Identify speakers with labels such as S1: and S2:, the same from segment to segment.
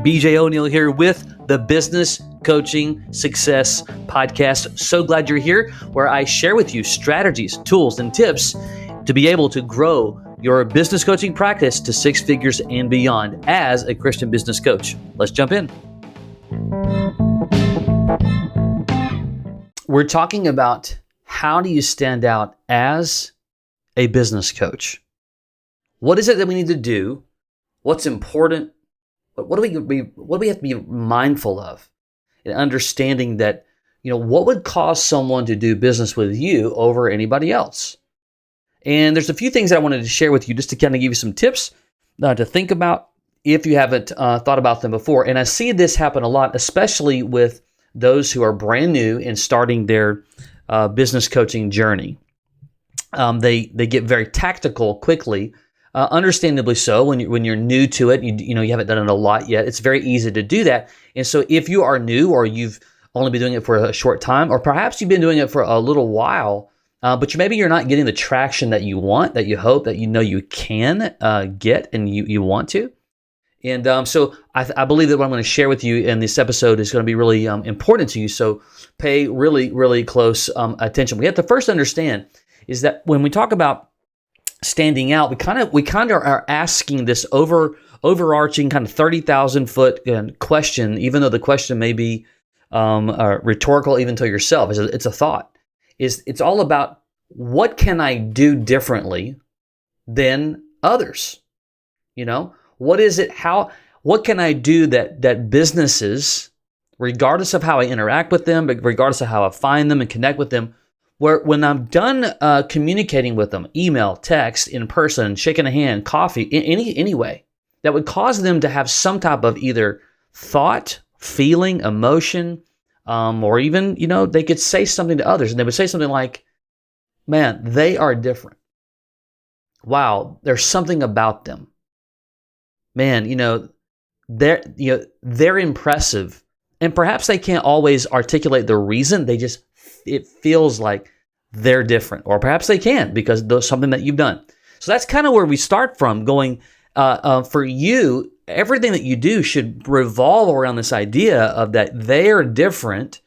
S1: BJ O'Neill here with the Business Coaching Success Podcast. So glad you're here, where I share with you strategies, tools, and tips to be able to grow your business coaching practice to six figures and beyond as a Christian business coach. Let's jump in. We're talking about how do you stand out as a business coach? What is it that we need to do? What's important? What do we have to be mindful of in understanding that, what would cause someone to do business with you over anybody else? And there's a few things that I wanted to share with you just to kind of give you some tips to think about if you haven't thought about them before. And I see this happen a lot, especially with those who are brand new and starting their business coaching journey. They get very tactical quickly. Understandably so. When you're new to it, you haven't done it a lot yet. It's very easy to do that. And so, if you are new, or you've only been doing it for a short time, or perhaps you've been doing it for a little while, but maybe you're not getting the traction that you want, that you hope, that you can get, and you want to. And so, I believe that what I'm going to share with you in this episode is going to be really important to you. So, pay really, really close attention. We have to first understand is that when we talk about standing out, we kind of are asking this overarching kind of 30,000-foot question, even though the question may be rhetorical even to yourself. It's a thought. It's all about, what can I do differently than others? What is it? What can I do that businesses, regardless of how I interact with them, but regardless of how I find them and connect with them, where when I'm done communicating with them, email, text, in person, shaking a hand, coffee, any way, that would cause them to have some type of either thought, feeling, emotion, or even, they could say something to others, and they would say something like, man, they are different. Wow, there's something about them. Man, they're impressive. And perhaps they can't always articulate the reason. It feels like they're different, or perhaps they can because there's something that you've done. So that's kind of where we start from, going, for you, everything that you do should revolve around this idea of that they're different.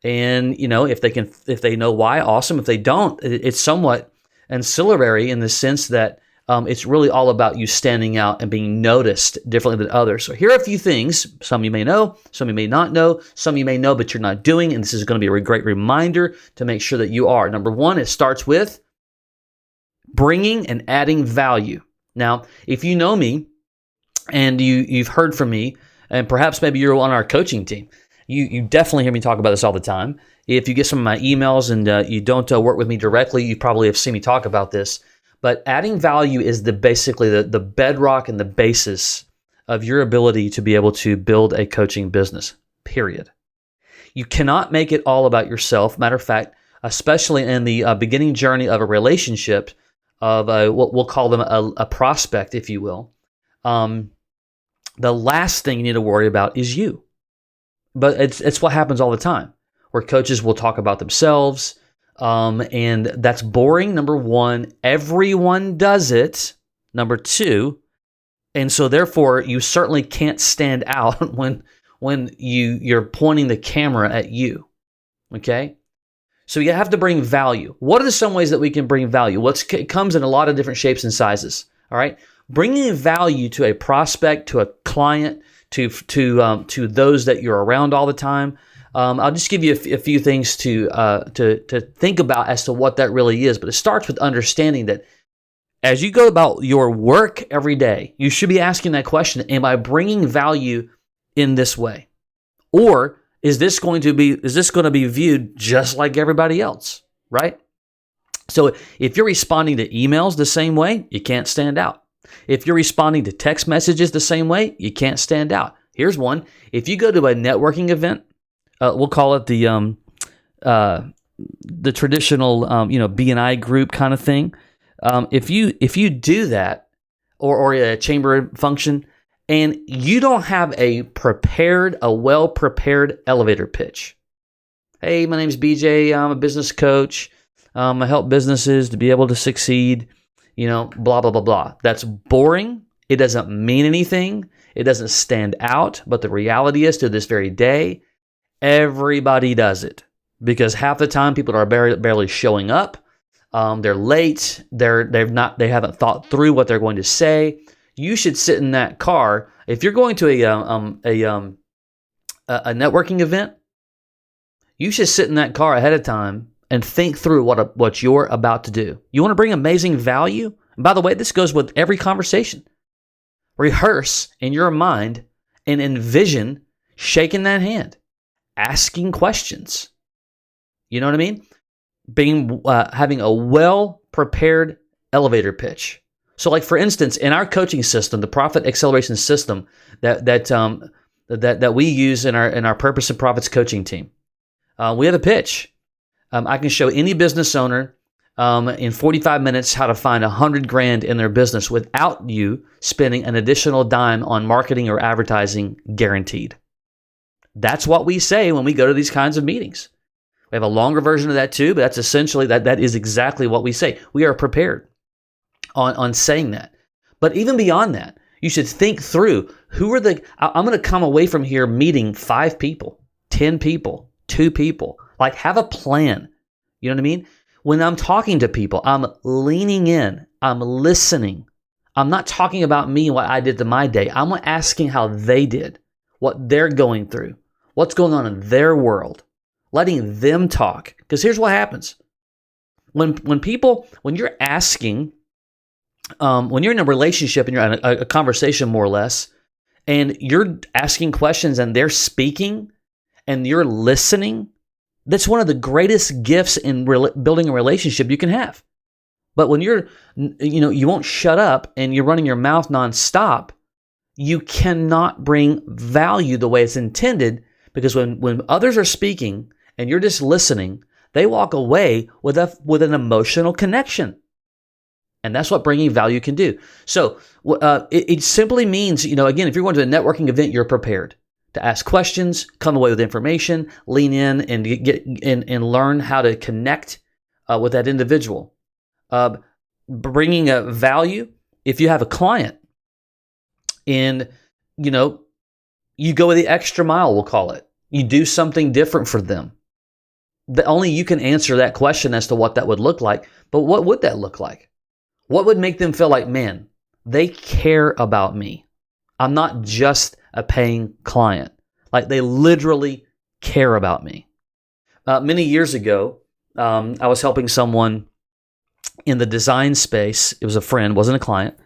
S1: And, if they know why, awesome. If they don't, it's somewhat ancillary in the sense that it's really all about you standing out and being noticed differently than others. So here are a few things. Some you may know, some you may not know, some you may know but you're not doing, and this is going to be a great reminder to make sure that you are. Number one, it starts with bringing and adding value. Now, if you know me and you've heard from me, and perhaps maybe you're on our coaching team, you definitely hear me talk about this all the time. If you get some of my emails and you don't work with me directly, you probably have seen me talk about this. But adding value is basically the bedrock and the basis of your ability to be able to build a coaching business, period. You cannot make it all about yourself. Matter of fact, especially in the beginning journey of a relationship, of what we'll call them a prospect, if you will, the last thing you need to worry about is you. But it's what happens all the time, where coaches will talk about themselves, and that's boring, number one. Everyone does it, number two. And so therefore, you certainly can't stand out when you're pointing the camera at you, okay? So you have to bring value. What are some ways that we can bring value? Well, it comes in a lot of different shapes and sizes, all right? Bringing value to a prospect, to a client, to those that you're around all the time. I'll just give you a few things to think about as to what that really is. But it starts with understanding that as you go about your work every day, you should be asking that question: am I bringing value in this way, or is this going to be viewed just like everybody else? Right. So if you're responding to emails the same way, you can't stand out. If you're responding to text messages the same way, you can't stand out. Here's one: if you go to a networking event. We'll call it the traditional B&I group kind of thing. If you do that, or a chamber function, and you don't have a well prepared elevator pitch. Hey, my name's BJ. I'm a business coach. I help businesses to be able to succeed. Blah blah blah blah. That's boring It doesn't mean anything. It doesn't stand out. But the reality is, to this very day, everybody does it, because half the time people are barely showing up. They're late. They haven't thought through what they're going to say. You should sit in that car if you're going to a networking event. You should sit in that car ahead of time and think through what you're about to do. You want to bring amazing value? And by the way, this goes with every conversation. Rehearse in your mind and envision shaking that hand, asking questions. You know what I mean? Having a well-prepared elevator pitch. So, like, for instance, in our coaching system, the Profit Acceleration System that we use in our Purpose and Profits coaching team, we have a pitch. I can show any business owner in 45 minutes how to find $100,000 in their business without you spending an additional dime on marketing or advertising, guaranteed. That's what we say when we go to these kinds of meetings. We have a longer version of that too, but that's essentially that is exactly what we say. We are prepared on saying that. But even beyond that, you should think through I'm going to come away from here meeting 5 people, 10 people, 2 people. Like, have a plan. You know what I mean? When I'm talking to people, I'm leaning in, I'm listening. I'm not talking about me and what I did to my day. I'm asking how they did, what they're going through, what's going on in their world, letting them talk. Because here's what happens. When you're asking, when you're in a relationship and you're in a conversation more or less, and you're asking questions and they're speaking and you're listening, that's one of the greatest gifts in building a relationship you can have. But when you won't shut up and you're running your mouth nonstop, you cannot bring value the way it's intended, because when others are speaking and you're just listening, they walk away with an emotional connection. And that's what bringing value can do. So it simply means, again, if you're going to a networking event, you're prepared to ask questions, come away with information, lean in and get and learn how to connect with that individual. Bringing a value, if you have a client and, you go the extra mile, we'll call it. You do something different for them. Only you can answer that question as to what that would look like. But what would that look like? What would make them feel like, man, they care about me? I'm not just a paying client. Like, they literally care about me. Many years ago, I was helping someone in the design space. It was a friend, wasn't a client,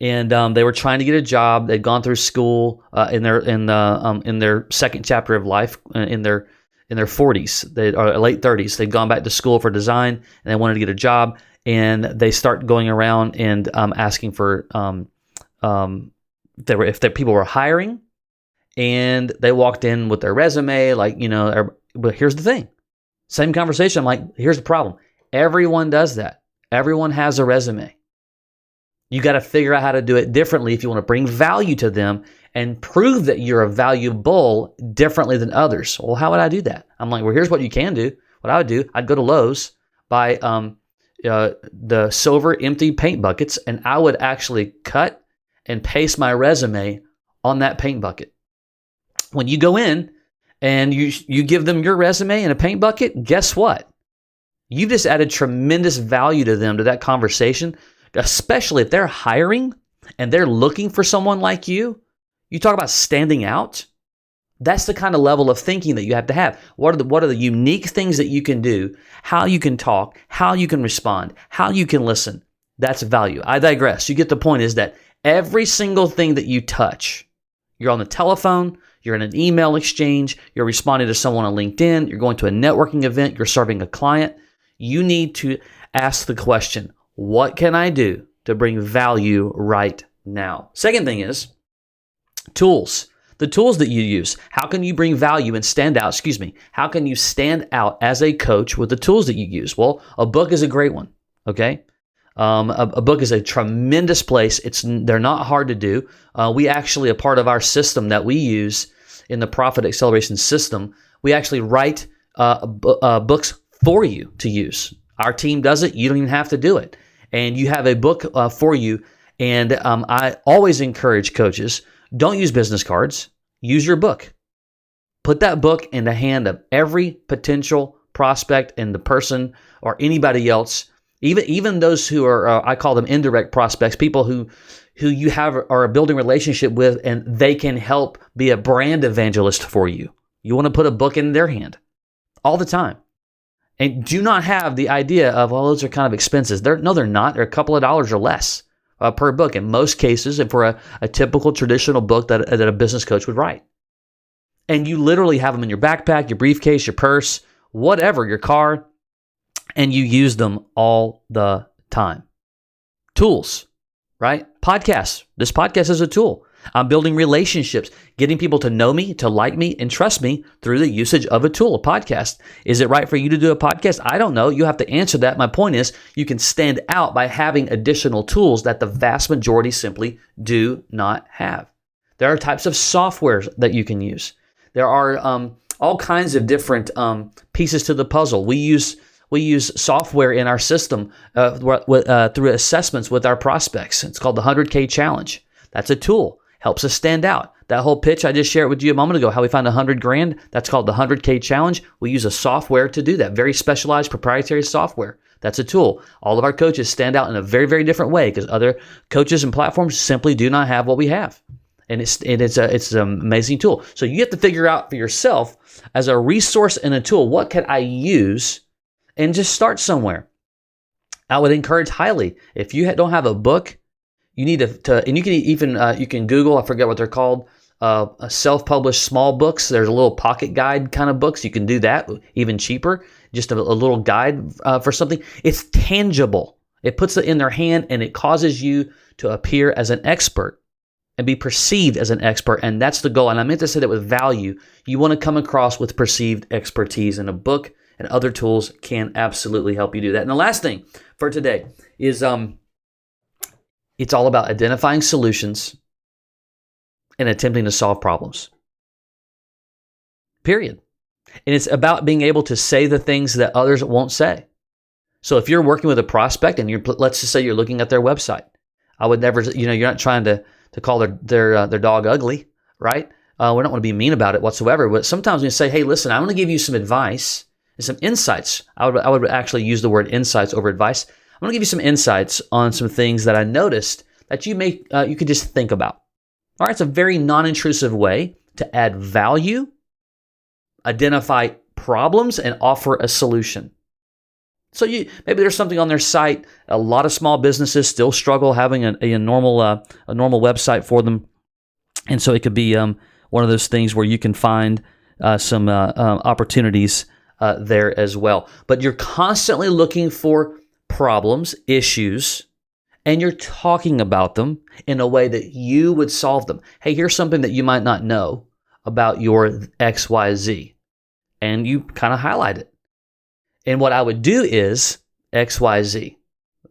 S1: and they were trying to get a job. They'd gone through school in their second chapter of life, in their 40s, or late 30s. They'd gone back to school for design, and they wanted to get a job. And they start going around and asking for if people were hiring, and they walked in with their resume, but here's the thing. Same conversation. I'm like, here's the problem. Everyone does that. Everyone has a resume. You got to figure out how to do it differently if you want to bring value to them and prove that you're valuable differently than others. Well, how would I do that? I'm like, well, here's what you can do. What I would do, I'd go to Lowe's, buy the silver empty paint buckets, and I would actually cut and paste my resume on that paint bucket. When you go in and you give them your resume and a paint bucket, guess what? You've just added tremendous value to them, to that conversation, especially if they're hiring and they're looking for someone like you. You talk about standing out. That's the kind of level of thinking that you have to have. What are the unique things that you can do, how you can talk, how you can respond, how you can listen. That's value. I digress. You get the point, is that every single thing that you touch, you're on the telephone, you're in an email exchange, you're responding to someone on LinkedIn, you're going to a networking event, you're serving a client, you need to ask the question, what can I do to bring value right now? Second thing is tools. The tools that you use. How can you bring value and stand out? How can you stand out as a coach with the tools that you use? Well, a book is a great one. Okay. A book is a tremendous place. They're not hard to do. We actually, a part of our system that we use in the Profit Acceleration System, we actually write books for you to use. Our team does it. You don't even have to do it. And you have a book for you And I always encourage coaches, don't use business cards. Use your book. Put that book in the hand of every potential prospect and the person or anybody else, even those who are, I call them indirect prospects, people who you are building a relationship with, and they can help be a brand evangelist for you. You want to put a book in their hand all the time. And do not have the idea of, well, those are kind of expenses. No, they're not. They're a couple of dollars or less per book. In most cases, if for a typical traditional book that a business coach would write. And you literally have them in your backpack, your briefcase, your purse, whatever, your car, and you use them all the time. Tools, right? Podcasts. This podcast is a tool. I'm building relationships, getting people to know me, to like me, and trust me through the usage of a tool, a podcast. Is it right for you to do a podcast? I don't know. You have to answer that. My point is, you can stand out by having additional tools that the vast majority simply do not have. There are types of softwares that you can use. There are all kinds of different pieces to the puzzle. We use software in our system through assessments with our prospects. It's called the 100K Challenge. That's a tool. Helps us stand out. That whole pitch I just shared with you a moment ago, how we found 100 grand, that's called the 100K Challenge. We use a software to do that. Very specialized proprietary software. That's a tool. All of our coaches stand out in a very, very different way because other coaches and platforms simply do not have what we have. And it's an amazing tool. So you have to figure out for yourself as a resource and a tool, what can I use, and just start somewhere. I would encourage highly, if you don't have a book, you need to, and you can even, you can Google, I forget what they're called, self-published small books. There's a little pocket guide kind of books. You can do that, even cheaper, just a little guide for something. It's tangible. It puts it in their hand, and it causes you to appear as an expert and be perceived as an expert, and that's the goal. And I meant to say that with value. You want to come across with perceived expertise, and a book and other tools can absolutely help you do that. And the last thing for today is it's all about identifying solutions and attempting to solve problems. Period. And it's about being able to say the things that others won't say. So if you're working with a prospect and let's just say you're looking at their website, I would never, you're not trying to call their dog ugly, right? We don't want to be mean about it whatsoever. But sometimes we say, hey, listen, I want to give you some advice and some insights. I would actually use the word insights over advice. I'm going to give you some insights on some things that I noticed that you could just think about. All right, it's a very non-intrusive way to add value, identify problems, and offer a solution. So maybe there's something on their site. A lot of small businesses still struggle having a normal website for them, and so it could be one of those things where you can find some opportunities there as well. But you're constantly looking for problems, issues, and you're talking about them in a way that you would solve them. Hey, here's something that you might not know about your XYZ, and you kind of highlight it. And what I would do is XYZ.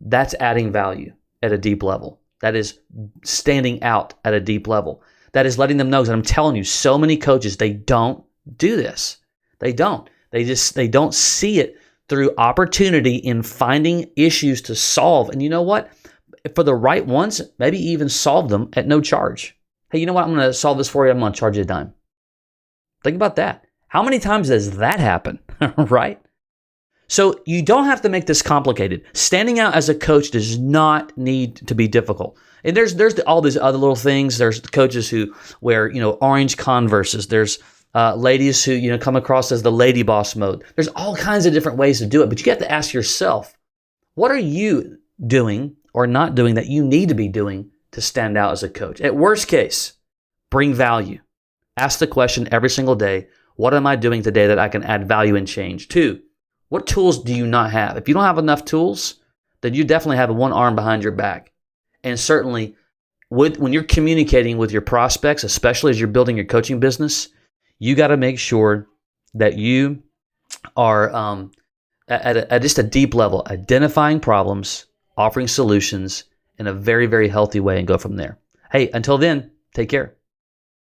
S1: That's adding value at a deep level. That is standing out at a deep level. That is letting them know, because I'm telling you, so many coaches, they don't do this. They don't. They don't see it through opportunity in finding issues to solve. And you know what? For the right ones, maybe even solve them at no charge. Hey, you know what? I'm going to solve this for you. I'm going to charge you a dime. Think about that. How many times does that happen? Right? So you don't have to make this complicated. Standing out as a coach does not need to be difficult. And there's all these other little things. There's coaches who wear, orange Converses. There's ladies who, come across as the lady boss mode. There's all kinds of different ways to do it. But you have to ask yourself, what are you doing or not doing that you need to be doing to stand out as a coach? At worst case, bring value. Ask the question every single day, what am I doing today that I can add value and change? 2, what tools do you not have? If you don't have enough tools, then you definitely have one arm behind your back. And certainly, when you're communicating with your prospects, especially as you're building your coaching business, you got to make sure that you are at just a deep level, identifying problems, offering solutions in a very, very healthy way, and go from there. Hey, until then, take care.